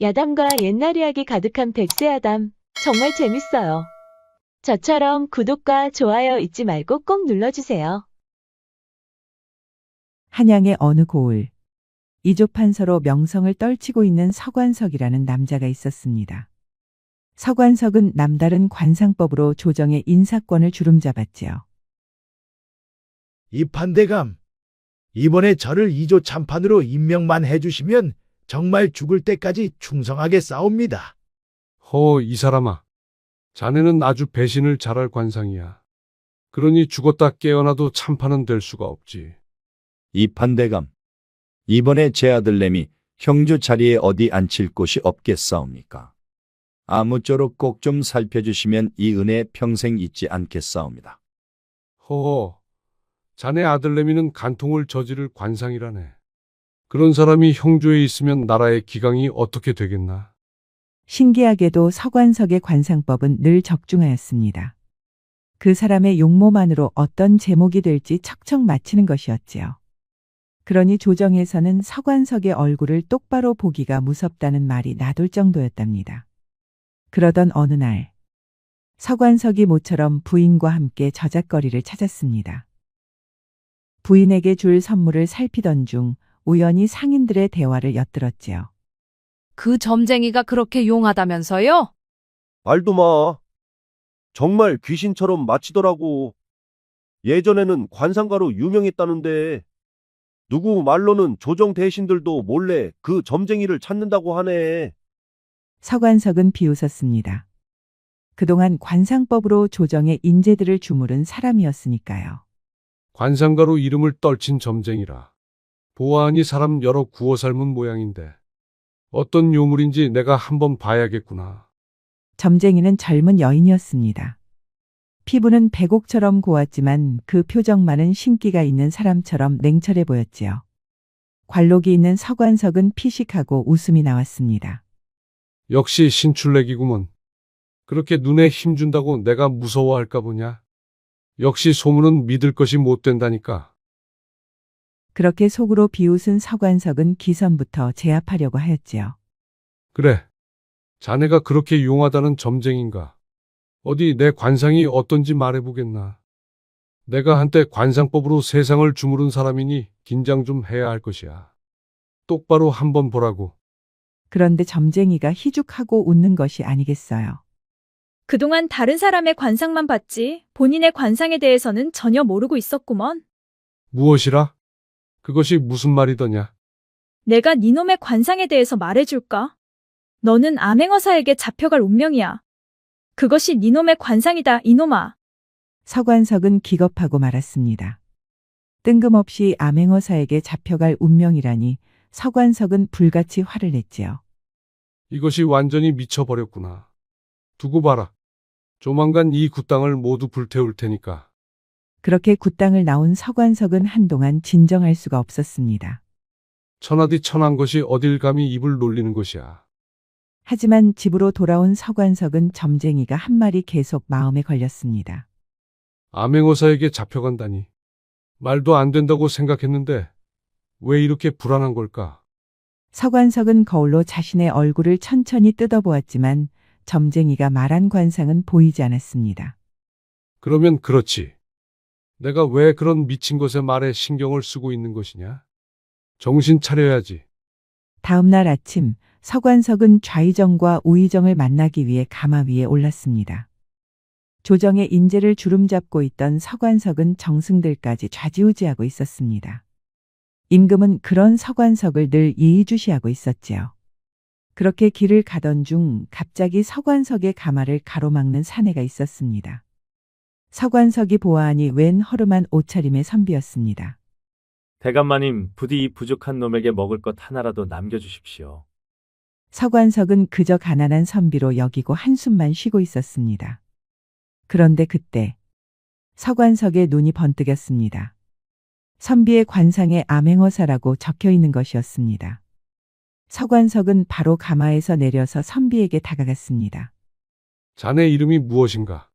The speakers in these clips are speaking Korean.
야담과 옛날 이야기 가득한 백세야담. 정말 재밌어요. 저처럼 구독과 좋아요 잊지 말고 꼭 눌러주세요. 한양의 어느 고을, 이조판서로 명성을 떨치고 있는 서관석이라는 남자가 있었습니다. 서관석은 남다른 관상법으로 조정의 인사권을 주름잡았지요. 이판대감, 이번에 저를 2조 참판으로 임명만 해주시면 정말 죽을 때까지 충성하게 싸웁니다. 이 사람아. 자네는 아주 배신을 잘할 관상이야. 그러니 죽었다 깨어나도 참판은 될 수가 없지. 이판대감, 이번에 제 아들내미 형주 자리에 어디 앉힐 곳이 없겠사옵니까? 아무쪼록 꼭 좀 살펴주시면 이 은혜 평생 잊지 않겠사옵니다. 자네 아들내미는 간통을 저지를 관상이라네. 그런 사람이 형조에 있으면 나라의 기강이 어떻게 되겠나? 신기하게도 서관석의 관상법은 늘 적중하였습니다. 그 사람의 용모만으로 어떤 제목이 될지 척척 맞히는 것이었지요. 그러니 조정에서는 서관석의 얼굴을 똑바로 보기가 무섭다는 말이 나돌 정도였답니다. 그러던 어느 날, 서관석이 모처럼 부인과 함께 저작거리를 찾았습니다. 부인에게 줄 선물을 살피던 중 우연히 상인들의 대화를 엿들었지요. 그 점쟁이가 그렇게 용하다면서요? 말도 마. 정말 귀신처럼 마치더라고. 예전에는 관상가로 유명했다는데 누구 말로는 조정 대신들도 몰래 그 점쟁이를 찾는다고 하네. 서관석은 비웃었습니다. 그동안 관상법으로 조정의 인재들을 주무른 사람이었으니까요. 관상가로 이름을 떨친 점쟁이라. 보아하니 사람 여러 구워 삶은 모양인데 어떤 요물인지 내가 한번 봐야겠구나. 점쟁이는 젊은 여인이었습니다. 피부는 백옥처럼 고왔지만 그 표정만은 신기가 있는 사람처럼 냉철해 보였지요. 관록이 있는 서관석은 피식하고 웃음이 나왔습니다. 역시 신출내기구먼. 그렇게 눈에 힘준다고 내가 무서워할까 보냐? 역시 소문은 믿을 것이 못 된다니까. 그렇게 속으로 비웃은 서관석은 기선부터 제압하려고 하였지요. 그래. 자네가 그렇게 용하다는 점쟁인가? 어디 내 관상이 어떤지 말해보겠나. 내가 한때 관상법으로 세상을 주무른 사람이니 긴장 좀 해야 할 것이야. 똑바로 한번 보라고. 그런데 점쟁이가 희죽하고 웃는 것이 아니겠어요. 그동안 다른 사람의 관상만 봤지 본인의 관상에 대해서는 전혀 모르고 있었구먼. 무엇이라? 그것이 무슨 말이더냐? 내가 니놈의 관상에 대해서 말해줄까? 너는 암행어사에게 잡혀갈 운명이야. 그것이 니놈의 관상이다, 이놈아. 서관석은 기겁하고 말았습니다. 뜬금없이 암행어사에게 잡혀갈 운명이라니 서관석은 불같이 화를 냈지요. 이것이 완전히 미쳐버렸구나. 두고 봐라. 조만간 이 굿땅을 모두 불태울 테니까. 그렇게 굿땅을 나온 서관석은 한동안 진정할 수가 없었습니다. 천하디 천한 것이 어딜 감히 입을 놀리는 것이야. 하지만 집으로 돌아온 서관석은 점쟁이가 한 말이 계속 마음에 걸렸습니다. 암행어사에게 잡혀간다니. 말도 안 된다고 생각했는데 왜 이렇게 불안한 걸까? 서관석은 거울로 자신의 얼굴을 천천히 뜯어보았지만 점쟁이가 말한 관상은 보이지 않았습니다. 그러면 그렇지. 내가 왜 그런 미친 것의 말에 신경을 쓰고 있는 것이냐? 정신 차려야지. 다음 날 아침 서관석은 좌의정과 우의정을 만나기 위해 가마 위에 올랐습니다. 조정의 인재를 주름잡고 있던 서관석은 정승들까지 좌지우지하고 있었습니다. 임금은 그런 서관석을 늘 예의주시하고 있었지요. 그렇게 길을 가던 중 갑자기 서관석의 가마를 가로막는 사내가 있었습니다. 서관석이 보아하니 웬 허름한 옷차림의 선비였습니다. 대감마님, 부디 이 부족한 놈에게 먹을 것 하나라도 남겨주십시오. 서관석은 그저 가난한 선비로 여기고 한숨만 쉬고 있었습니다. 그런데 그때 서관석의 눈이 번뜩였습니다. 선비의 관상에 암행어사라고 적혀 있는 것이었습니다. 서관석은 바로 가마에서 내려서 선비에게 다가갔습니다. 자네 이름이 무엇인가?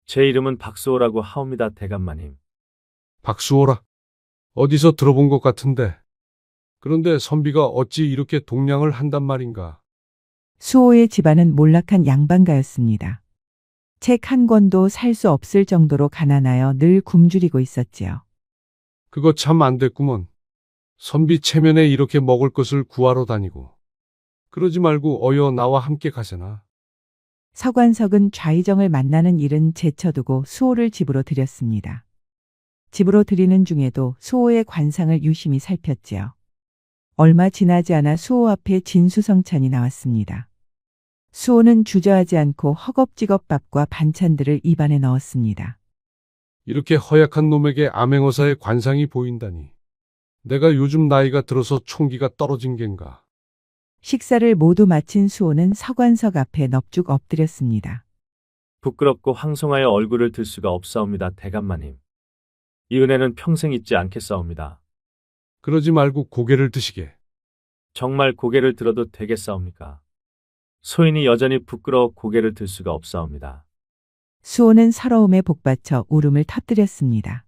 제 이름은 박수호라고 하옵니다, 대감마님. 박수호라. 어디서 들어본 것 같은데. 그런데 선비가 어찌 이렇게 동냥을 한단 말인가? 수호의 집안은 몰락한 양반가였습니다. 책 한 권도 살 수 없을 정도로 가난하여 늘 굶주리고 있었지요. 그거 참 안 됐구먼. 선비 체면에 이렇게 먹을 것을 구하러 다니고. 그러지 말고 어여 나와 함께 가세나. 서관석은 좌의정을 만나는 일은 제쳐두고 수호를 집으로 들였습니다. 집으로 들이는 중에도 수호의 관상을 유심히 살폈지요. 얼마 지나지 않아 수호 앞에 진수성찬이 나왔습니다. 수호는 주저하지 않고 허겁지겁 밥과 반찬들을 입안에 넣었습니다. 이렇게 허약한 놈에게 암행어사의 관상이 보인다니. 내가 요즘 나이가 들어서 총기가 떨어진 겐가. 식사를 모두 마친 수호는 서관석 앞에 넙죽 엎드렸습니다. 부끄럽고 황송하여 얼굴을 들 수가 없사옵니다, 대감마님. 이 은혜는 평생 잊지 않겠사옵니다. 그러지 말고 고개를 드시게. 정말 고개를 들어도 되겠사옵니까? 소인이 여전히 부끄러워 고개를 들 수가 없사옵니다. 수호는 서러움에 복받쳐 울음을 터뜨렸습니다.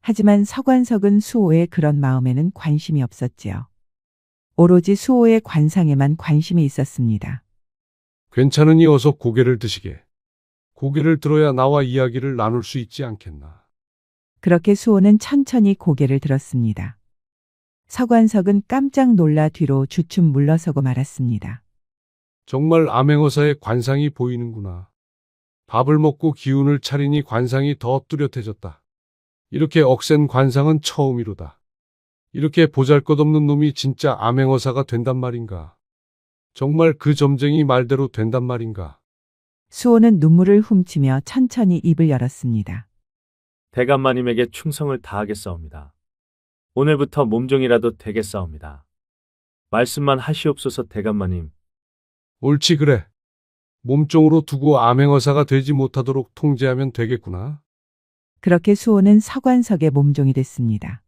하지만 서관석은 수호의 그런 마음에는 관심이 없었지요. 오로지 수호의 관상에만 관심이 있었습니다. 괜찮으니 어서 고개를 드시게. 고개를 들어야 나와 이야기를 나눌 수 있지 않겠나. 그렇게 수호는 천천히 고개를 들었습니다. 서관석은 깜짝 놀라 뒤로 주춤 물러서고 말았습니다. 정말 암행어사의 관상이 보이는구나. 밥을 먹고 기운을 차리니 관상이 더 뚜렷해졌다. 이렇게 억센 관상은 처음이로다. 이렇게 보잘것없는 놈이 진짜 암행어사가 된단 말인가. 정말 그 점쟁이 말대로 된단 말인가. 수호는 눈물을 훔치며 천천히 입을 열었습니다. 대감마님에게 충성을 다하겠사옵니다. 오늘부터 몸종이라도 되겠사옵니다. 말씀만 하시옵소서, 대감마님. 옳지 그래. 몸종으로 두고 암행어사가 되지 못하도록 통제하면 되겠구나. 그렇게 수호는 서관석의 몸종이 됐습니다.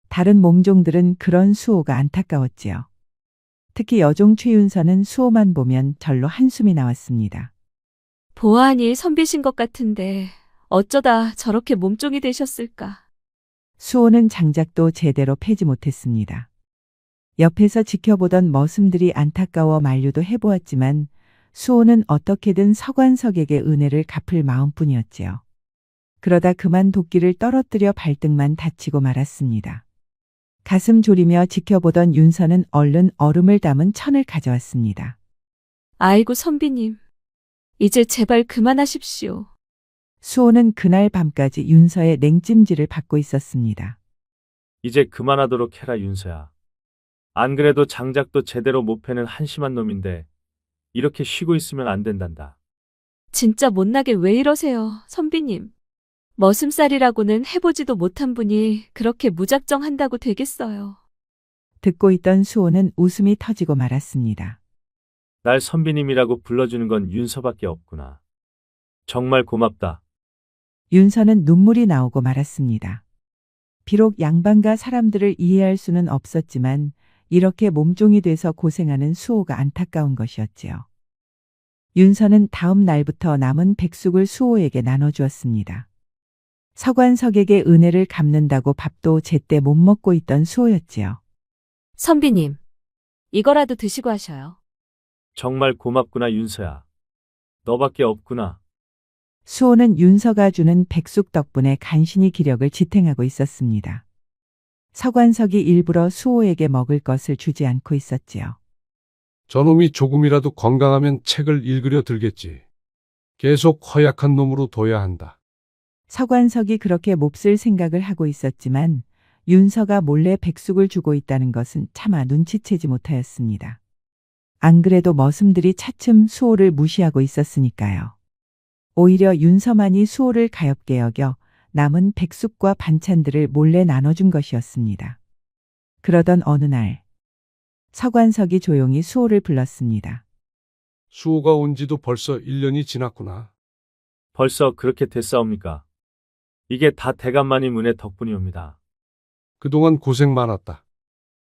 다른 몸종들은 그런 수호가 안타까웠지요. 특히 여종 최윤서는 수호만 보면 절로 한숨이 나왔습니다. 보아하니 선비신 것 같은데 어쩌다 저렇게 몸종이 되셨을까? 수호는 장작도 제대로 패지 못했습니다. 옆에서 지켜보던 머슴들이 안타까워 만류도 해보았지만 수호는 어떻게든 서관석에게 은혜를 갚을 마음뿐이었지요. 그러다 그만 도끼를 떨어뜨려 발등만 다치고 말았습니다. 가슴 졸이며 지켜보던 윤서는 얼른 얼음을 담은 천을 가져왔습니다. 아이고 선비님, 이제 제발 그만하십시오. 수호는 그날 밤까지 윤서의 냉찜질을 받고 있었습니다. 이제 그만하도록 해라, 윤서야. 안 그래도 장작도 제대로 못 패는 한심한 놈인데 이렇게 쉬고 있으면 안 된단다. 진짜 못나게 왜 이러세요, 선비님. 머슴살이라고는 해보지도 못한 분이 그렇게 무작정 한다고 되겠어요. 듣고 있던 수호는 웃음이 터지고 말았습니다. 날 선비님이라고 불러주는 건 윤서밖에 없구나. 정말 고맙다. 윤서는 눈물이 나오고 말았습니다. 비록 양반과 사람들을 이해할 수는 없었지만 이렇게 몸종이 돼서 고생하는 수호가 안타까운 것이었지요. 윤서는 다음 날부터 남은 백숙을 수호에게 나눠주었습니다. 서관석에게 은혜를 갚는다고 밥도 제때 못 먹고 있던 수호였지요. 선비님, 이거라도 드시고 하셔요. 정말 고맙구나, 윤서야. 너밖에 없구나. 수호는 윤서가 주는 백숙 덕분에 간신히 기력을 지탱하고 있었습니다. 서관석이 일부러 수호에게 먹을 것을 주지 않고 있었지요. 저놈이 조금이라도 건강하면 책을 읽으려 들겠지. 계속 허약한 놈으로 둬야 한다. 서관석이 그렇게 몹쓸 생각을 하고 있었지만 윤서가 몰래 백숙을 주고 있다는 것은 차마 눈치채지 못하였습니다. 안 그래도 머슴들이 차츰 수호를 무시하고 있었으니까요. 오히려 윤서만이 수호를 가엾게 여겨 남은 백숙과 반찬들을 몰래 나눠준 것이었습니다. 그러던 어느 날 서관석이 조용히 수호를 불렀습니다. 수호가 온 지도 벌써 1년이 지났구나. 벌써 그렇게 됐사옵니까? 이게 다 대감마님 은혜 덕분이옵니다. 그동안 고생 많았다.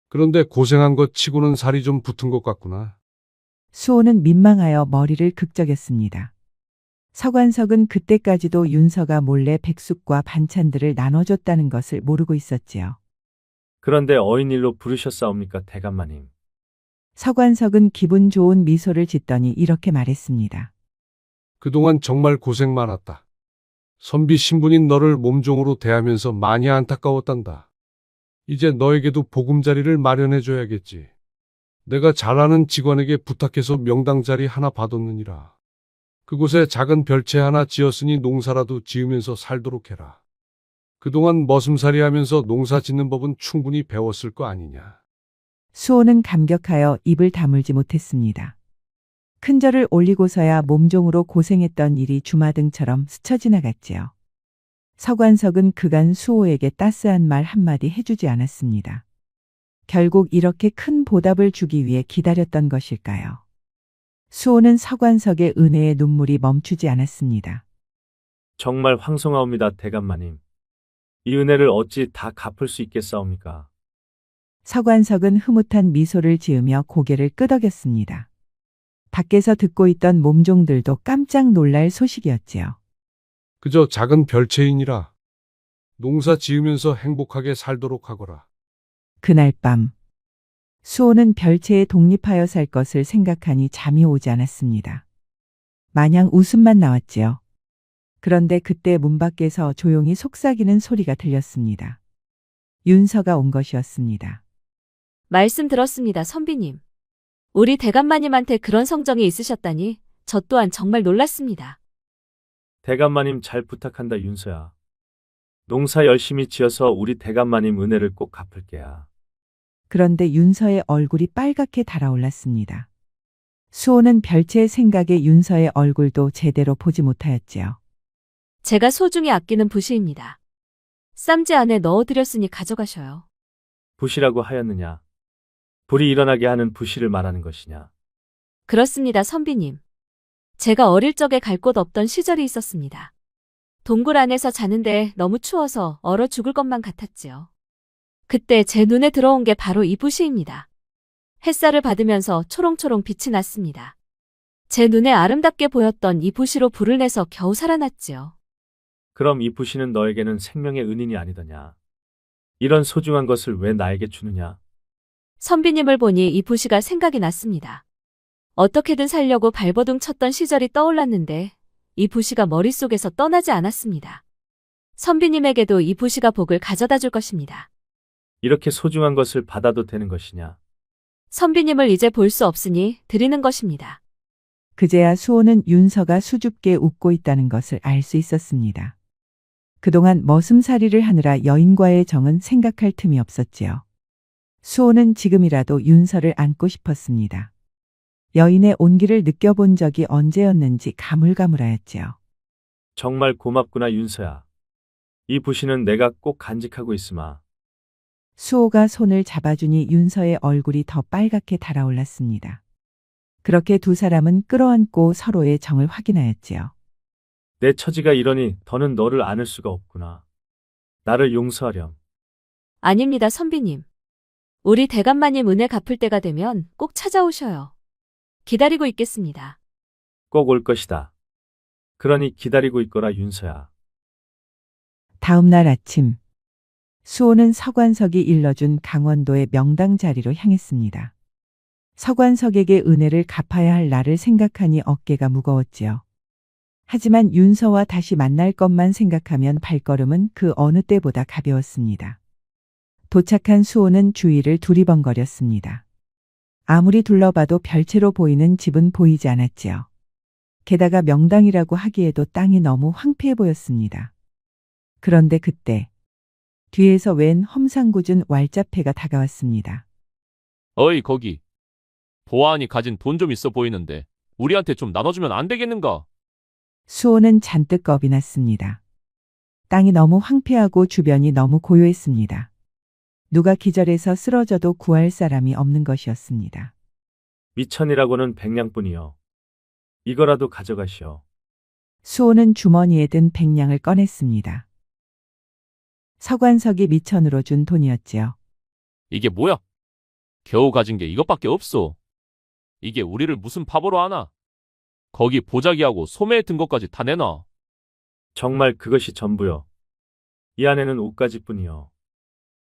그런데 고생한 것 치고는 살이 좀 붙은 것 같구나. 수호는 민망하여 머리를 극적였습니다. 서관석은 그때까지도 윤서가 몰래 백숙과 반찬들을 나눠줬다는 것을 모르고 있었지요. 그런데 어인일로 부르셨사옵니까, 대감마님? 서관석은 기분 좋은 미소를 짓더니 이렇게 말했습니다. 그동안 정말 고생 많았다. 선비 신분인 너를 몸종으로 대하면서 많이 안타까웠단다. 이제 너에게도 보금자리를 마련해줘야겠지. 내가 잘 아는 직원에게 부탁해서 명당 자리 하나 봐뒀느니라. 그곳에 작은 별채 하나 지었으니 농사라도 지으면서 살도록 해라. 그동안 머슴살이 하면서 농사 짓는 법은 충분히 배웠을 거 아니냐. 수호는 감격하여 입을 다물지 못했습니다. 큰절을 올리고서야 몸종으로 고생했던 일이 주마등처럼 스쳐 지나갔지요. 서관석은 그간 수호에게 따스한 말 한마디 해주지 않았습니다. 결국 이렇게 큰 보답을 주기 위해 기다렸던 것일까요? 수호는 서관석의 은혜에 눈물이 멈추지 않았습니다. 정말 황송하옵니다, 대감마님. 이 은혜를 어찌 다 갚을 수 있겠사옵니까? 서관석은 흐뭇한 미소를 지으며 고개를 끄덕였습니다. 밖에서 듣고 있던 몸종들도 깜짝 놀랄 소식이었지요. 그저 작은 별채이니라. 농사 지으면서 행복하게 살도록 하거라. 그날 밤 수호는 별채에 독립하여 살 것을 생각하니 잠이 오지 않았습니다. 마냥 웃음만 나왔지요. 그런데 그때 문 밖에서 조용히 속삭이는 소리가 들렸습니다. 윤서가 온 것이었습니다. 말씀 들었습니다, 선비님. 우리 대감마님한테 그런 성정이 있으셨다니 저 또한 정말 놀랐습니다. 대감마님 잘 부탁한다, 윤서야. 농사 열심히 지어서 우리 대감마님 은혜를 꼭 갚을게야. 그런데 윤서의 얼굴이 빨갛게 달아올랐습니다. 수호는 별채의 생각에 윤서의 얼굴도 제대로 보지 못하였지요. 제가 소중히 아끼는 부시입니다. 쌈지 안에 넣어드렸으니 가져가셔요. 부시라고 하였느냐? 불이 일어나게 하는 부시를 말하는 것이냐? 그렇습니다, 선비님. 제가 어릴 적에 갈 곳 없던 시절이 있었습니다. 동굴 안에서 자는데 너무 추워서 얼어 죽을 것만 같았지요. 그때 제 눈에 들어온 게 바로 이 부시입니다. 햇살을 받으면서 초롱초롱 빛이 났습니다. 제 눈에 아름답게 보였던 이 부시로 불을 내서 겨우 살아났지요. 그럼 이 부시는 너에게는 생명의 은인이 아니더냐? 이런 소중한 것을 왜 나에게 주느냐? 선비님을 보니 이 부시가 생각이 났습니다. 어떻게든 살려고 발버둥 쳤던 시절이 떠올랐는데 이 부시가 머릿속에서 떠나지 않았습니다. 선비님에게도 이 부시가 복을 가져다 줄 것입니다. 이렇게 소중한 것을 받아도 되는 것이냐? 선비님을 이제 볼 수 없으니 드리는 것입니다. 그제야 수호는 윤서가 수줍게 웃고 있다는 것을 알 수 있었습니다. 그동안 머슴살이를 하느라 여인과의 정은 생각할 틈이 없었지요. 수호는 지금이라도 윤서를 안고 싶었습니다. 여인의 온기를 느껴본 적이 언제였는지 가물가물하였지요. 정말 고맙구나, 윤서야. 이 부시는 내가 꼭 간직하고 있으마. 수호가 손을 잡아주니 윤서의 얼굴이 더 빨갛게 달아올랐습니다. 그렇게 두 사람은 끌어안고 서로의 정을 확인하였지요. 내 처지가 이러니 더는 너를 안을 수가 없구나. 나를 용서하렴. 아닙니다, 선비님. 우리 대감마님 은혜 갚을 때가 되면 꼭 찾아오셔요. 기다리고 있겠습니다. 꼭 올 것이다. 그러니 기다리고 있거라, 윤서야. 다음 날 아침 수호는 서관석이 일러준 강원도의 명당 자리로 향했습니다. 서관석에게 은혜를 갚아야 할 날을 생각하니 어깨가 무거웠지요. 하지만 윤서와 다시 만날 것만 생각하면 발걸음은 그 어느 때보다 가벼웠습니다. 도착한 수호는 주위를 두리번거렸습니다. 아무리 둘러봐도 별채로 보이는 집은 보이지 않았지요. 게다가 명당이라고 하기에도 땅이 너무 황폐해 보였습니다. 그런데 그때 뒤에서 웬 험상궂은 왈자패가 다가왔습니다. 어이, 거기. 보아하니 가진 돈 좀 있어 보이는데 우리한테 좀 나눠주면 안 되겠는가? 수호는 잔뜩 겁이 났습니다. 땅이 너무 황폐하고 주변이 너무 고요했습니다. 누가 기절해서 쓰러져도 구할 사람이 없는 것이었습니다. 미천이라고는 백냥뿐이요. 이거라도 가져가시오. 수호는 주머니에 든 100냥을 꺼냈습니다. 서관석이 미천으로 준 돈이었지요. 이게 뭐야? 겨우 가진 게 이것밖에 없어. 이게 우리를 무슨 바보로 하나? 거기 보자기하고 소매에 든 것까지 다 내놔. 정말 그것이 전부요. 이 안에는 옷가지뿐이요.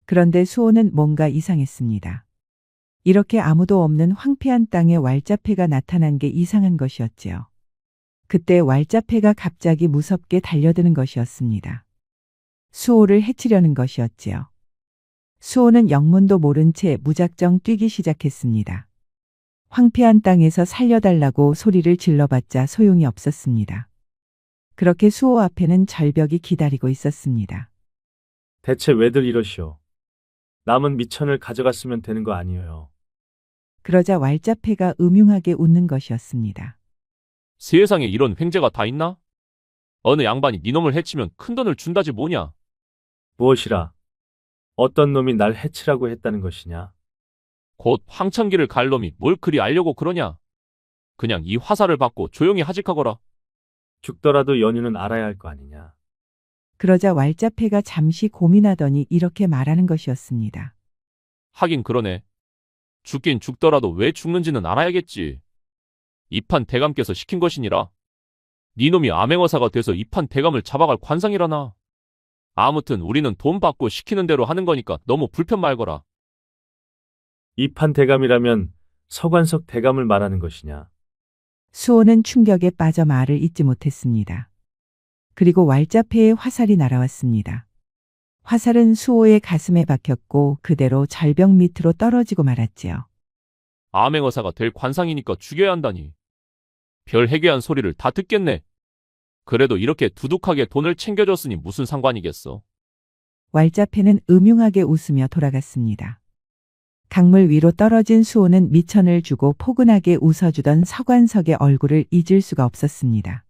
그런데 수호는 뭔가 이상했습니다. 이렇게 아무도 없는 황폐한 땅에 왈자패가 나타난 게 이상한 것이었지요. 그때 왈자패가 갑자기 무섭게 달려드는 것이었습니다. 수호를 해치려는 것이었지요. 수호는 영문도 모른 채 무작정 뛰기 시작했습니다. 황폐한 땅에서 살려달라고 소리를 질러봤자 소용이 없었습니다. 그렇게 수호 앞에는 절벽이 기다리고 있었습니다. 대체 왜들 이러시오? 남은 미천을 가져갔으면 되는 거 아니에요. 그러자 왈자패가 음흉하게 웃는 것이었습니다. 세상에 이런 횡재가 다 있나? 어느 양반이 네 놈을 해치면 큰돈을 준다지 뭐냐? 무엇이라? 어떤 놈이 날 해치라고 했다는 것이냐? 곧 황천기를 갈 놈이 뭘 그리 알려고 그러냐? 그냥 이 화살을 받고 조용히 하직하거라. 죽더라도 연유는 알아야 할 거 아니냐? 그러자 왈자패가 잠시 고민하더니 이렇게 말하는 것이었습니다. 하긴 그러네. 죽긴 죽더라도 왜 죽는지는 알아야겠지. 이판 대감께서 시킨 것이니라. 네 놈이 암행어사가 돼서 이판 대감을 잡아갈 관상이라나. 아무튼 우리는 돈 받고 시키는 대로 하는 거니까 너무 불편 말거라. 이판 대감이라면 서관석 대감을 말하는 것이냐? 수호는 충격에 빠져 말을 잇지 못했습니다. 그리고 왈자패의 화살이 날아왔습니다. 화살은 수호의 가슴에 박혔고 그대로 절벽 밑으로 떨어지고 말았지요. 암행어사가 될 관상이니까 죽여야 한다니. 별 해괴한 소리를 다 듣겠네. 그래도 이렇게 두둑하게 돈을 챙겨줬으니 무슨 상관이겠어. 왈자패는 음흉하게 웃으며 돌아갔습니다. 강물 위로 떨어진 수호는 미천을 주고 포근하게 웃어주던 서관석의 얼굴을 잊을 수가 없었습니다.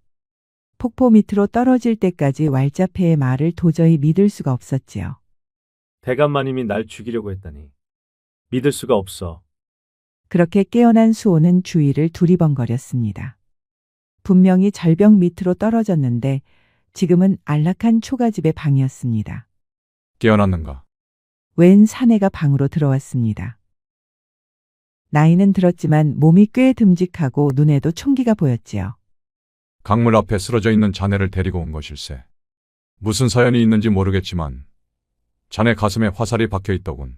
폭포 밑으로 떨어질 때까지 왈자패의 말을 도저히 믿을 수가 없었지요. 대감마님이 날 죽이려고 했다니. 믿을 수가 없어. 그렇게 깨어난 수호는 주위를 두리번거렸습니다. 분명히 절벽 밑으로 떨어졌는데 지금은 안락한 초가집의 방이었습니다. 깨어났는가? 웬 사내가 방으로 들어왔습니다. 나이는 들었지만 몸이 꽤 듬직하고 눈에도 총기가 보였지요. 강물 앞에 쓰러져 있는 자네를 데리고 온 것일세. 무슨 사연이 있는지 모르겠지만 자네 가슴에 화살이 박혀 있더군.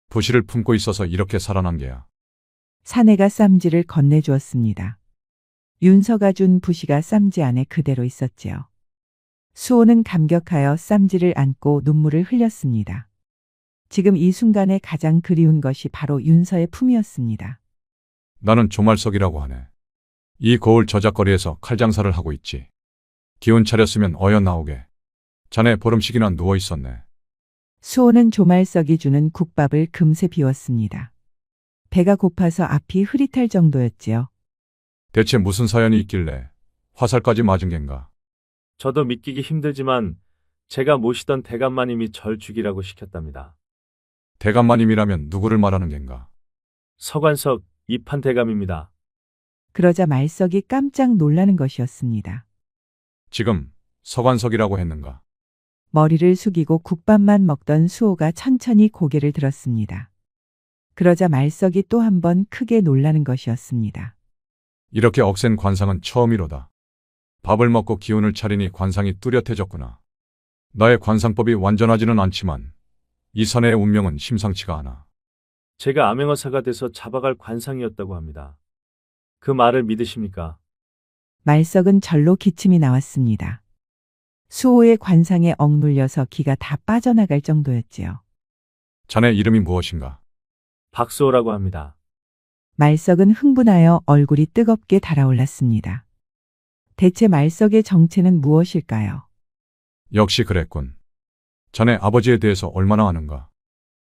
부시를 품고 있어서 이렇게 살아난 게야. 사내가 쌈지를 건네주었습니다. 윤서가 준 부시가 쌈지 안에 그대로 있었지요. 수호는 감격하여 쌈지를 안고 눈물을 흘렸습니다. 지금 이 순간에 가장 그리운 것이 바로 윤서의 품이었습니다. 나는 조말석이라고 하네. 이 거울 저작거리에서 칼장사를 하고 있지. 기운 차렸으면 어여 나오게. 자네 보름씩이나 누워 있었네. 수호는 조말석이 주는 국밥을 금세 비웠습니다. 배가 고파서 앞이 흐릿할 정도였지요. 대체 무슨 사연이 있길래 화살까지 맞은 겐가? 저도 믿기기 힘들지만 제가 모시던 대감마님이 절 죽이라고 시켰답니다. 대감마님이라면 누구를 말하는 겐가? 서관석 이판 대감입니다. 그러자 말석이 깜짝 놀라는 것이었습니다. 지금 서관석이라고 했는가? 머리를 숙이고 국밥만 먹던 수호가 천천히 고개를 들었습니다. 그러자 말석이 또 한 번 크게 놀라는 것이었습니다. 이렇게 억센 관상은 처음이로다. 밥을 먹고 기운을 차리니 관상이 뚜렷해졌구나. 나의 관상법이 완전하지는 않지만 이 사내의 운명은 심상치가 않아. 제가 암행어사가 돼서 잡아갈 관상이었다고 합니다. 그 말을 믿으십니까? 말석은 절로 기침이 나왔습니다. 수호의 관상에 억눌려서 기가 다 빠져나갈 정도였지요. 자네 이름이 무엇인가? 박수호라고 합니다. 말석은 흥분하여 얼굴이 뜨겁게 달아올랐습니다. 대체 말석의 정체는 무엇일까요? 역시 그랬군. 자네 아버지에 대해서 얼마나 아는가?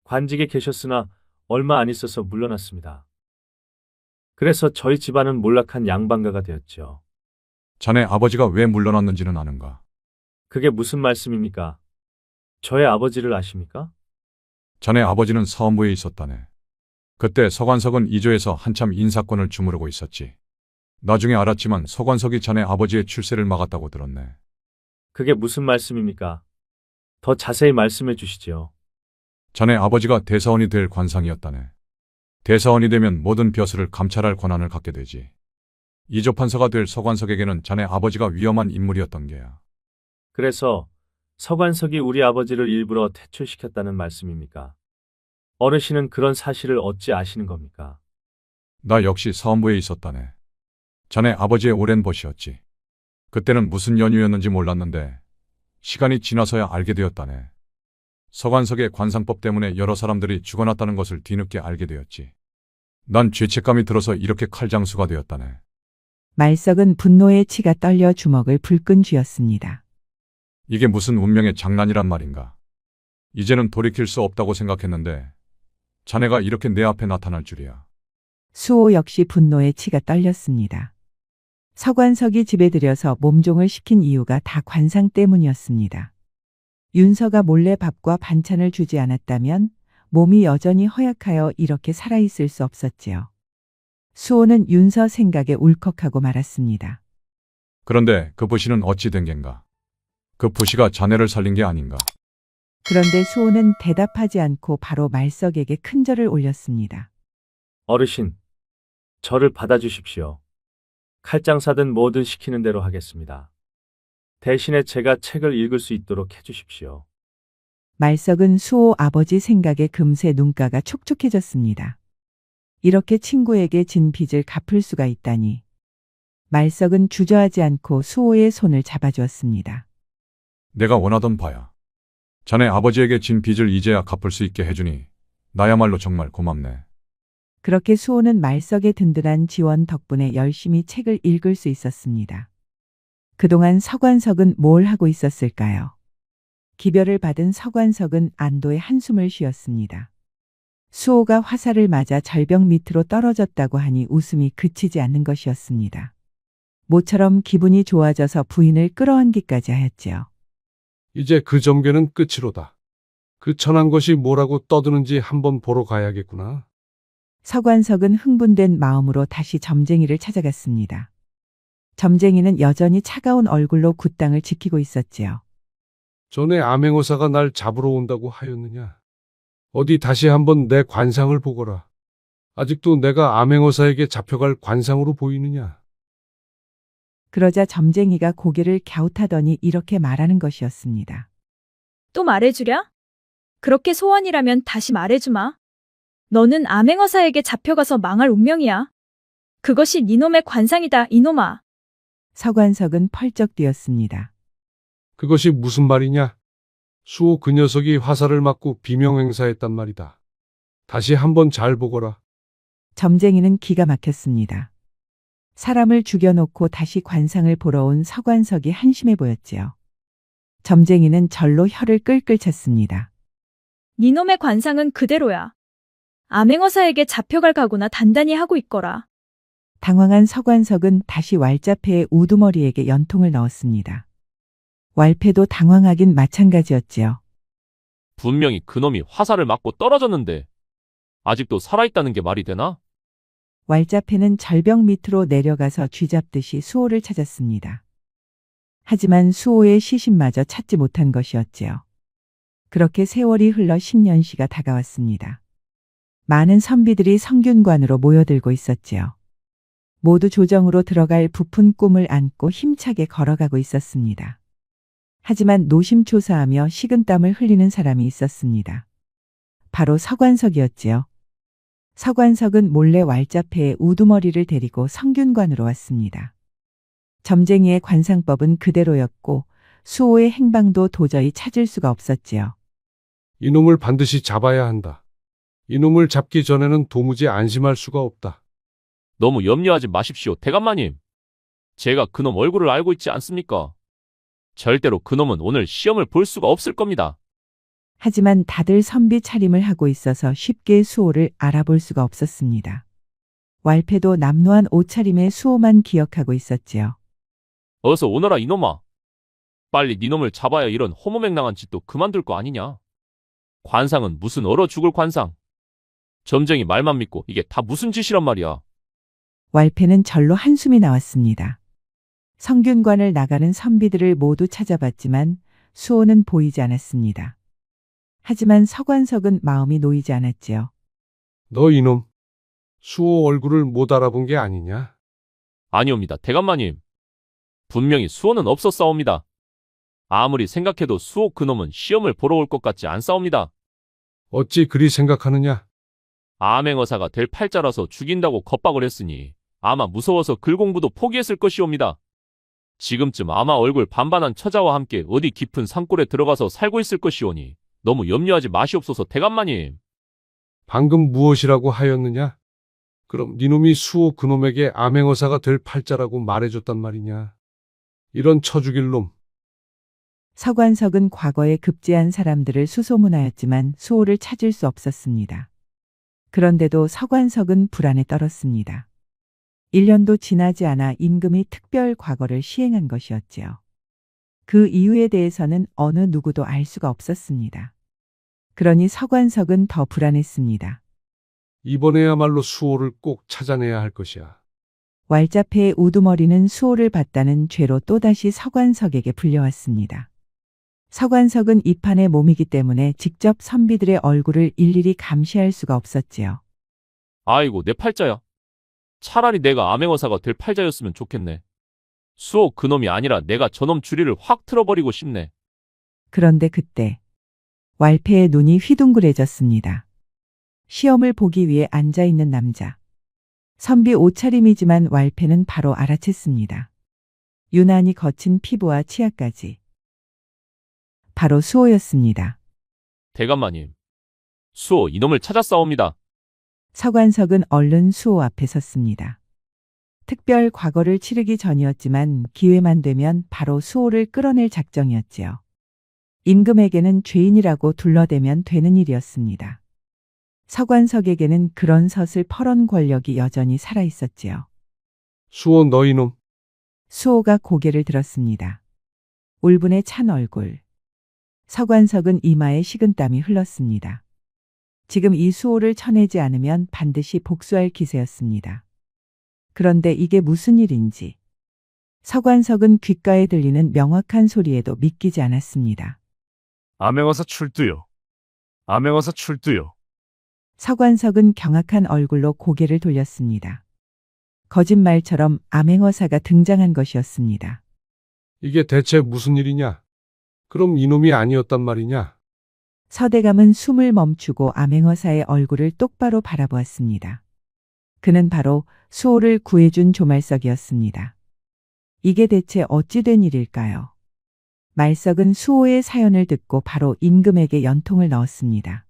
관직에 계셨으나 얼마 안 있어서 물러났습니다. 그래서 저희 집안은 몰락한 양반가가 되었죠. 자네 아버지가 왜 물러났는지는 아는가? 그게 무슨 말씀입니까? 저의 아버지를 아십니까? 자네 아버지는 사원부에 있었다네. 그때 서관석은 이조에서 한참 인사권을 주무르고 있었지. 나중에 알았지만 서관석이 자네 아버지의 출세를 막았다고 들었네. 그게 무슨 말씀입니까? 더 자세히 말씀해 주시지요. 자네 아버지가 대사원이 될 관상이었다네. 대사원이 되면 모든 벼슬을 감찰할 권한을 갖게 되지. 이조 판사가 될 서관석에게는 자네 아버지가 위험한 인물이었던 게야. 그래서 서관석이 우리 아버지를 일부러 퇴출시켰다는 말씀입니까? 어르신은 그런 사실을 어찌 아시는 겁니까? 나 역시 사원부에 있었다네. 자네 아버지의 오랜 벗이었지. 그때는 무슨 연유였는지 몰랐는데 시간이 지나서야 알게 되었다네. 서관석의 관상법 때문에 여러 사람들이 죽어났다는 것을 뒤늦게 알게 되었지. 난 죄책감이 들어서 이렇게 칼장수가 되었다네. 말석은 분노에 치가 떨려 주먹을 불끈 쥐었습니다. 이게 무슨 운명의 장난이란 말인가. 이제는 돌이킬 수 없다고 생각했는데 자네가 이렇게 내 앞에 나타날 줄이야. 수호 역시 분노에 치가 떨렸습니다. 서관석이 집에 들여서 몸종을 시킨 이유가 다 관상 때문이었습니다. 윤서가 몰래 밥과 반찬을 주지 않았다면 몸이 여전히 허약하여 이렇게 살아있을 수 없었지요. 수호는 윤서 생각에 울컥하고 말았습니다. 그런데 그 부시는 어찌 된 겐가? 그 부시가 자네를 살린 게 아닌가? 그런데 수호는 대답하지 않고 바로 말석에게 큰 절을 올렸습니다. 어르신, 저를 받아주십시오. 칼장사든 뭐든 시키는 대로 하겠습니다. 대신에 제가 책을 읽을 수 있도록 해주십시오. 말석은 수호 아버지 생각에 금세 눈가가 촉촉해졌습니다. 이렇게 친구에게 진 빚을 갚을 수가 있다니. 말석은 주저하지 않고 수호의 손을 잡아주었습니다. 내가 원하던 바야. 자네 아버지에게 진 빚을 이제야 갚을 수 있게 해주니 나야말로 정말 고맙네. 그렇게 수호는 말석의 든든한 지원 덕분에 열심히 책을 읽을 수 있었습니다. 그동안 서관석은 뭘 하고 있었을까요? 기별을 받은 서관석은 안도의 한숨을 쉬었습니다. 수호가 화살을 맞아 절벽 밑으로 떨어졌다고 하니 웃음이 그치지 않는 것이었습니다. 모처럼 기분이 좋아져서 부인을 끌어안기까지 하였지요. 이제 그 점괘는 끝이로다. 그 천한 것이 뭐라고 떠드는지 한번 보러 가야겠구나. 서관석은 흥분된 마음으로 다시 점쟁이를 찾아갔습니다. 점쟁이는 여전히 차가운 얼굴로 굿당을 지키고 있었지요. 전에 암행어사가 날 잡으러 온다고 하였느냐? 어디 다시 한번 내 관상을 보거라. 아직도 내가 암행어사에게 잡혀갈 관상으로 보이느냐? 그러자 점쟁이가 고개를 갸웃하더니 이렇게 말하는 것이었습니다. 또 말해주랴? 그렇게 소원이라면 다시 말해주마. 너는 암행어사에게 잡혀가서 망할 운명이야. 그것이 니놈의 관상이다, 이놈아. 서관석은 펄쩍 뛰었습니다. 그것이 무슨 말이냐? 수호 그 녀석이 화살을 맞고 비명행사했단 말이다. 다시 한번 잘 보거라. 점쟁이는 기가 막혔습니다. 사람을 죽여놓고 다시 관상을 보러 온 서관석이 한심해 보였지요. 점쟁이는 절로 혀를 끌끌 찼습니다. 니놈의 관상은 그대로야. 암행어사에게 잡혀갈 각오나 단단히 하고 있거라. 당황한 서관석은 다시 왈자패의 우두머리에게 연통을 넣었습니다. 왈패도 당황하긴 마찬가지였지요. 분명히 그놈이 화살을 맞고 떨어졌는데 아직도 살아있다는 게 말이 되나? 왈자패는 절벽 밑으로 내려가서 쥐잡듯이 수호를 찾았습니다. 하지만 수호의 시신마저 찾지 못한 것이었지요. 그렇게 세월이 흘러 10년시가 다가왔습니다. 많은 선비들이 성균관으로 모여들고 있었지요. 모두 조정으로 들어갈 부푼 꿈을 안고 힘차게 걸어가고 있었습니다. 하지만 노심초사하며 식은땀을 흘리는 사람이 있었습니다. 바로 서관석이었지요. 서관석은 몰래 왈자패의 우두머리를 데리고 성균관으로 왔습니다. 점쟁이의 관상법은 그대로였고 수호의 행방도 도저히 찾을 수가 없었지요. 이놈을 반드시 잡아야 한다. 이놈을 잡기 전에는 도무지 안심할 수가 없다. 너무 염려하지 마십시오, 대감마님. 제가 그놈 얼굴을 알고 있지 않습니까? 절대로 그놈은 오늘 시험을 볼 수가 없을 겁니다. 하지만 다들 선비 차림을 하고 있어서 쉽게 수호를 알아볼 수가 없었습니다. 왈패도 남루한 옷차림의 수호만 기억하고 있었지요. 어서 오너라, 이놈아. 빨리 니놈을 잡아야 이런 호모맹랑한 짓도 그만둘 거 아니냐? 관상은 무슨 얼어 죽을 관상. 점쟁이 말만 믿고 이게 다 무슨 짓이란 말이야. 왈패는 절로 한숨이 나왔습니다. 성균관을 나가는 선비들을 모두 찾아봤지만 수호는 보이지 않았습니다. 하지만 서관석은 마음이 놓이지 않았지요. 너 이놈, 수호 얼굴을 못 알아본 게 아니냐? 아니옵니다, 대감마님. 분명히 수호는 없었사옵니다. 아무리 생각해도 수호 그놈은 시험을 보러 올 것 같지 않사옵니다. 어찌 그리 생각하느냐? 암행어사가 될 팔자라서 죽인다고 겁박을 했으니 아마 무서워서 글 공부도 포기했을 것이옵니다. 지금쯤 아마 얼굴 반반한 처자와 함께 어디 깊은 산골에 들어가서 살고 있을 것이오니 너무 염려하지 마시옵소서 대감마님. 방금 무엇이라고 하였느냐? 그럼 니놈이 수호 그놈에게 암행어사가 될 팔자라고 말해줬단 말이냐? 이런 처죽일 놈. 서관석은 과거에 급제한 사람들을 수소문하였지만 수호를 찾을 수 없었습니다. 그런데도 서관석은 불안에 떨었습니다. 1년도 지나지 않아 임금이 특별 과거를 시행한 것이었지요. 그 이유에 대해서는 어느 누구도 알 수가 없었습니다. 그러니 서관석은 더 불안했습니다. 이번에야말로 수호를 꼭 찾아내야 할 것이야. 왈자패의 우두머리는 수호를 봤다는 죄로 또다시 서관석에게 불려왔습니다. 서관석은 이 판의 몸이기 때문에 직접 선비들의 얼굴을 일일이 감시할 수가 없었지요. 아이고 내 팔자야. 차라리 내가 암행어사가 될 팔자였으면 좋겠네. 수호 그놈이 아니라 내가 저놈 주리를 확 틀어버리고 싶네. 그런데 그때 왈패의 눈이 휘둥그레졌습니다. 시험을 보기 위해 앉아있는 남자. 선비 옷차림이지만 왈패는 바로 알아챘습니다. 유난히 거친 피부와 치아까지. 바로 수호였습니다. 대감마님. 수호 이놈을 찾았사옵니다. 서관석은 얼른 수호 앞에 섰습니다. 특별 과거를 치르기 전이었지만 기회만 되면 바로 수호를 끌어낼 작정이었지요. 임금에게는 죄인이라고 둘러대면 되는 일이었습니다. 서관석에게는 그런 섰을 펄언 권력이 여전히 살아있었지요. 수호 너 이놈. 수호가 고개를 들었습니다. 울분에 찬 얼굴. 서관석은 이마에 식은땀이 흘렀습니다. 지금 이 수호를 쳐내지 않으면 반드시 복수할 기세였습니다. 그런데 이게 무슨 일인지. 서관석은 귓가에 들리는 명확한 소리에도 믿기지 않았습니다. 암행어사 출두요. 암행어사 출두요. 서관석은 경악한 얼굴로 고개를 돌렸습니다. 거짓말처럼 암행어사가 등장한 것이었습니다. 이게 대체 무슨 일이냐? 그럼 이놈이 아니었단 말이냐? 서대감은 숨을 멈추고 암행어사의 얼굴을 똑바로 바라보았습니다. 그는 바로 수호를 구해준 조말석이었습니다. 이게 대체 어찌 된 일일까요? 말석은 수호의 사연을 듣고 바로 임금에게 연통을 넣었습니다.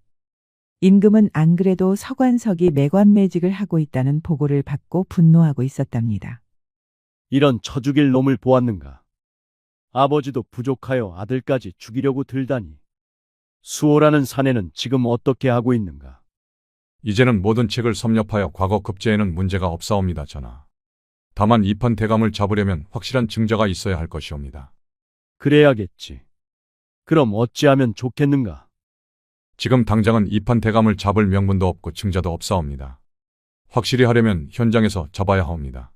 임금은 안 그래도 서관석이 매관매직을 하고 있다는 보고를 받고 분노하고 있었답니다. 이런 처죽일 놈을 보았는가? 아버지도 부족하여 아들까지 죽이려고 들다니. 수호라는 사내는 지금 어떻게 하고 있는가? 이제는 모든 책을 섭렵하여 과거 급제에는 문제가 없사옵니다, 전하. 다만 이판 대감을 잡으려면 확실한 증거가 있어야 할 것이옵니다. 그래야겠지. 그럼 어찌하면 좋겠는가? 지금 당장은 이판 대감을 잡을 명분도 없고 증자도 없사옵니다. 확실히 하려면 현장에서 잡아야 하옵니다.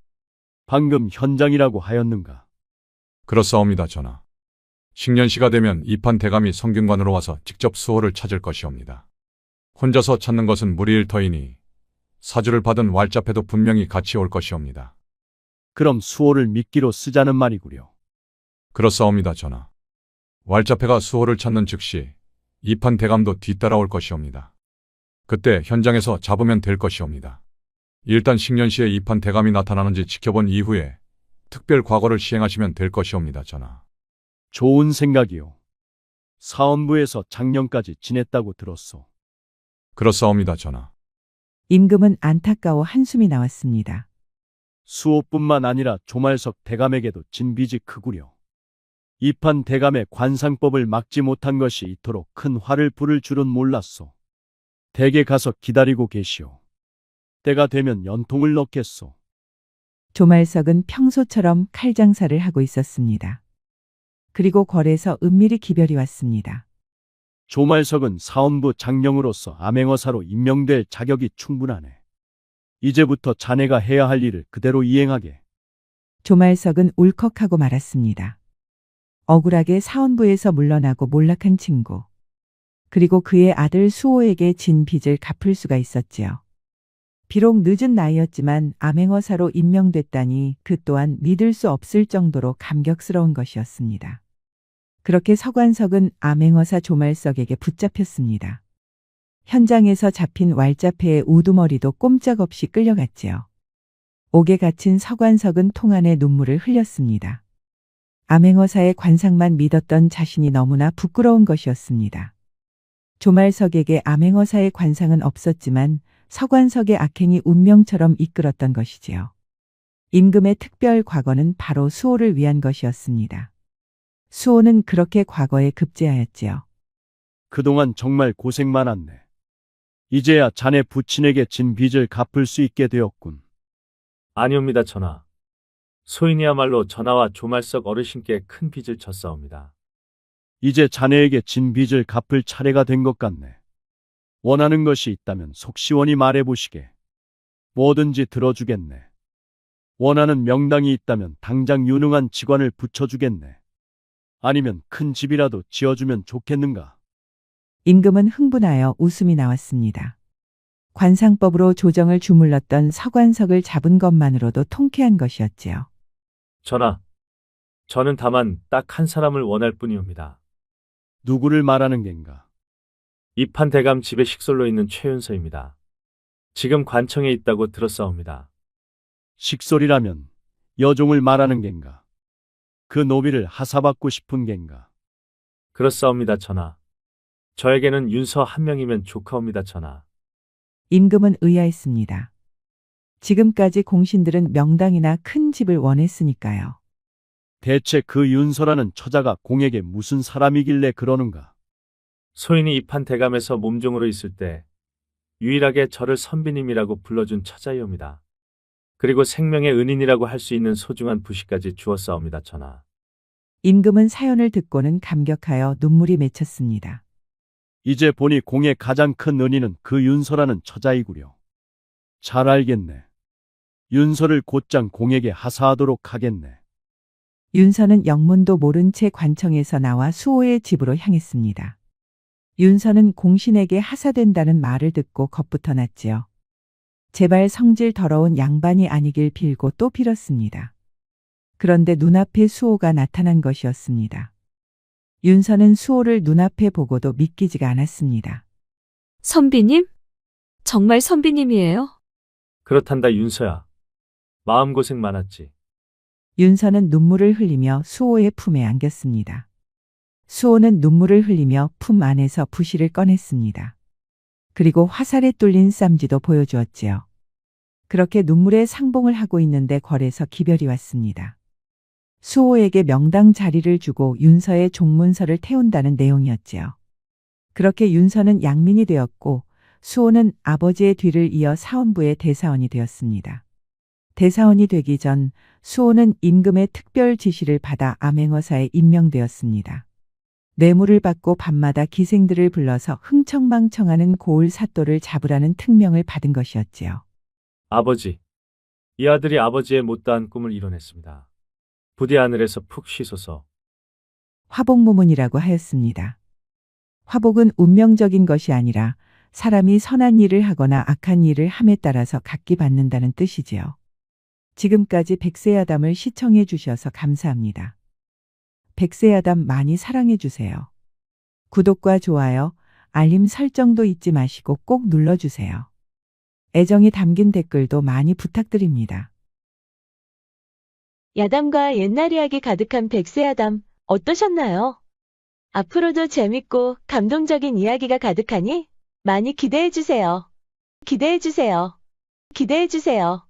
방금 현장이라고 하였는가? 그렇사옵니다, 전하. 식년시가 되면 이판 대감이 성균관으로 와서 직접 수호를 찾을 것이옵니다. 혼자서 찾는 것은 무리일 터이니 사주를 받은 왈자패도 분명히 같이 올 것이옵니다. 그럼 수호를 미끼로 쓰자는 말이구려. 그렇사옵니다, 전하. 왈자패가 수호를 찾는 즉시 이판 대감도 뒤따라올 것이옵니다. 그때 현장에서 잡으면 될 것이옵니다. 일단 식년시에 이판 대감이 나타나는지 지켜본 이후에 특별 과거를 시행하시면 될 것이옵니다, 전하. 좋은 생각이요. 사헌부에서 작년까지 지냈다고 들었소. 그렇사옵니다, 전하. 임금은 안타까워 한숨이 나왔습니다. 수호뿐만 아니라 조말석 대감에게도 진 빚이 크구려. 이판 대감의 관상법을 막지 못한 것이 이토록 큰 화를 부를 줄은 몰랐소. 댁에 가서 기다리고 계시오. 때가 되면 연통을 넣겠소. 조말석은 평소처럼 칼장사를 하고 있었습니다. 그리고 궐에서 은밀히 기별이 왔습니다. 조말석은 사헌부 장령으로서 암행어사로 임명될 자격이 충분하네. 이제부터 자네가 해야 할 일을 그대로 이행하게. 조말석은 울컥하고 말았습니다. 억울하게 사헌부에서 물러나고 몰락한 친구. 그리고 그의 아들 수호에게 진 빚을 갚을 수가 있었지요. 비록 늦은 나이였지만 암행어사로 임명됐다니 그 또한 믿을 수 없을 정도로 감격스러운 것이었습니다. 그렇게 서관석은 암행어사 조말석에게 붙잡혔습니다. 현장에서 잡힌 왈자패의 우두머리도 꼼짝없이 끌려갔지요. 옥에 갇힌 서관석은 통 안에 눈물을 흘렸습니다. 암행어사의 관상만 믿었던 자신이 너무나 부끄러운 것이었습니다. 조말석에게 암행어사의 관상은 없었지만 서관석의 악행이 운명처럼 이끌었던 것이지요. 임금의 특별 과거는 바로 수호를 위한 것이었습니다. 수호는 그렇게 과거에 급제하였지요. 그동안 정말 고생 많았네. 이제야 자네 부친에게 진 빚을 갚을 수 있게 되었군. 아니옵니다, 전하. 소인이야말로 전하와 조말석 어르신께 큰 빚을 졌사옵니다. 이제 자네에게 진 빚을 갚을 차례가 된 것 같네. 원하는 것이 있다면 속 시원히 말해보시게. 뭐든지 들어주겠네. 원하는 명당이 있다면 당장 유능한 직관을 붙여주겠네. 아니면 큰 집이라도 지어주면 좋겠는가? 임금은 흥분하여 웃음이 나왔습니다. 관상법으로 조정을 주물렀던 서관석을 잡은 것만으로도 통쾌한 것이었지요. 전하, 저는 다만 딱 한 사람을 원할 뿐이옵니다. 누구를 말하는 겐가? 이판 대감 집에 식솔로 있는 최윤서입니다. 지금 관청에 있다고 들었사옵니다. 식솔이라면 여종을 말하는 겐가? 그 노비를 하사받고 싶은 겐가? 그렇사옵니다, 전하. 저에게는 윤서 한 명이면 좋카옵니다, 전하. 임금은 의아했습니다. 지금까지 공신들은 명당이나 큰 집을 원했으니까요. 대체 그 윤서라는 처자가 공에게 무슨 사람이길래 그러는가? 소인이 이판 대감에서 몸종으로 있을 때 유일하게 저를 선비님이라고 불러준 처자이옵니다. 그리고 생명의 은인이라고 할 수 있는 소중한 부시까지 주었사옵니다, 전하. 임금은 사연을 듣고는 감격하여 눈물이 맺혔습니다. 이제 보니 공의 가장 큰 은인은 그 윤서라는 처자이구려. 잘 알겠네. 윤서를 곧장 공에게 하사하도록 하겠네. 윤서는 영문도 모른 채 관청에서 나와 수호의 집으로 향했습니다. 윤서는 공신에게 하사된다는 말을 듣고 겁부터 났지요. 제발 성질 더러운 양반이 아니길 빌고 또 빌었습니다. 그런데 눈앞에 수호가 나타난 것이었습니다. 윤서는 수호를 눈앞에 보고도 믿기지가 않았습니다. 선비님? 정말 선비님이에요? 그렇단다, 윤서야. 마음고생 많았지. 윤서는 눈물을 흘리며 수호의 품에 안겼습니다. 수호는 눈물을 흘리며 품 안에서 부시를 꺼냈습니다. 그리고 화살에 뚫린 쌈지도 보여주었지요. 그렇게 눈물에 상봉을 하고 있는데 궐에서 기별이 왔습니다. 수호에게 명당 자리를 주고 윤서의 종문서를 태운다는 내용이었지요. 그렇게 윤서는 양민이 되었고 수호는 아버지의 뒤를 이어 사원부의 대사원이 되었습니다. 대사원이 되기 전 수호는 임금의 특별 지시를 받아 암행어사에 임명되었습니다. 뇌물을 받고 밤마다 기생들을 불러서 흥청망청하는 고을 사또를 잡으라는 특명을 받은 것이었지요. 아버지, 이 아들이 아버지의 못다한 꿈을 이뤄냈습니다. 부디 하늘에서 푹 쉬소서. 화복무문이라고 하였습니다. 화복은 운명적인 것이 아니라 사람이 선한 일을 하거나 악한 일을 함에 따라서 각기 받는다는 뜻이지요. 지금까지 백세야담을 시청해 주셔서 감사합니다. 백세야담 많이 사랑해 주세요. 구독과 좋아요, 알림 설정도 잊지 마시고 꼭 눌러주세요. 애정이 담긴 댓글도 많이 부탁드립니다. 야담과 옛날 이야기 가득한 백세야담 어떠셨나요? 앞으로도 재밌고 감동적인 이야기가 가득하니 많이 기대해주세요. 기대해주세요. 기대해주세요.